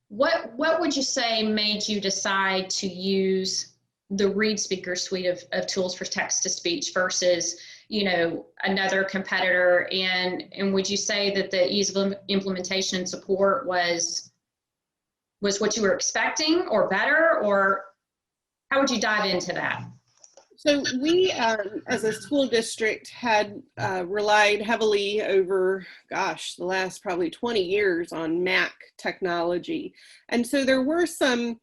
What would you say made you decide to use the ReadSpeaker suite of tools for text to speech versus, another competitor? And would you say that the ease of implementation and support was what you were expecting or better, or how would you dive into that? So we, as a school district, had relied heavily over, the last probably 20 years on Mac technology. And so there were some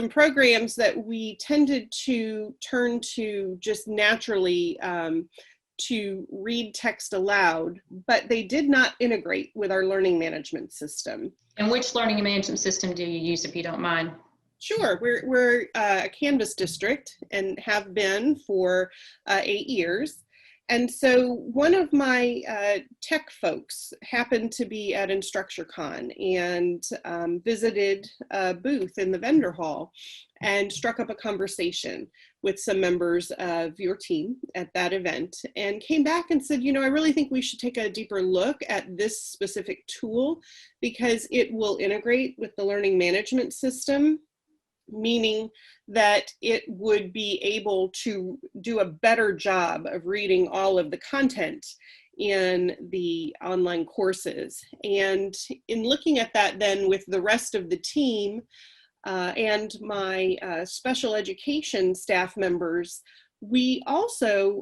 programs that we tended to turn to just naturally to read text aloud, but they did not integrate with our learning management system. And which learning management system do you use, if you don't mind? Sure, we're a Canvas district and have been for 8 years. And so one of my tech folks happened to be at InstructureCon and visited a booth in the vendor hall and struck up a conversation with some members of your team at that event and came back and said, I really think we should take a deeper look at this specific tool because it will integrate with the learning management system, meaning that it would be able to do a better job of reading all of the content in the online courses. And in looking at that then with the rest of the team and my special education staff members, we also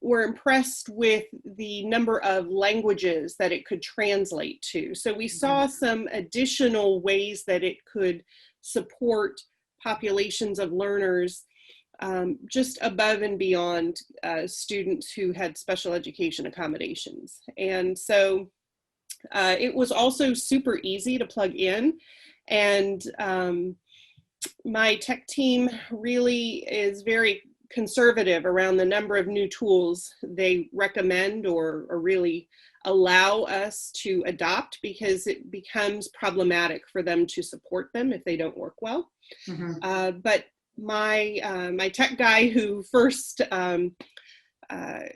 were impressed with the number of languages that it could translate to. So we saw some additional ways that it could support populations of learners just above and beyond students who had special education accommodations. And so it was also super easy to plug in. And my tech team really is very conservative around the number of new tools they recommend or really allow us to adopt because it becomes problematic for them to support them if they don't work well. Mm-hmm. But my tech guy who first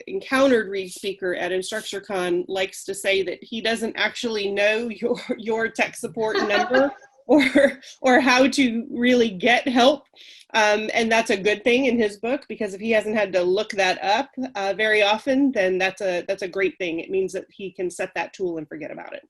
encountered ReadSpeaker at InstructureCon likes to say that he doesn't actually know your tech support number or how to really get help. And that's a good thing in his book, because if he hasn't had to look that up very often, then that's a great thing. It means that he can set that tool and forget about it.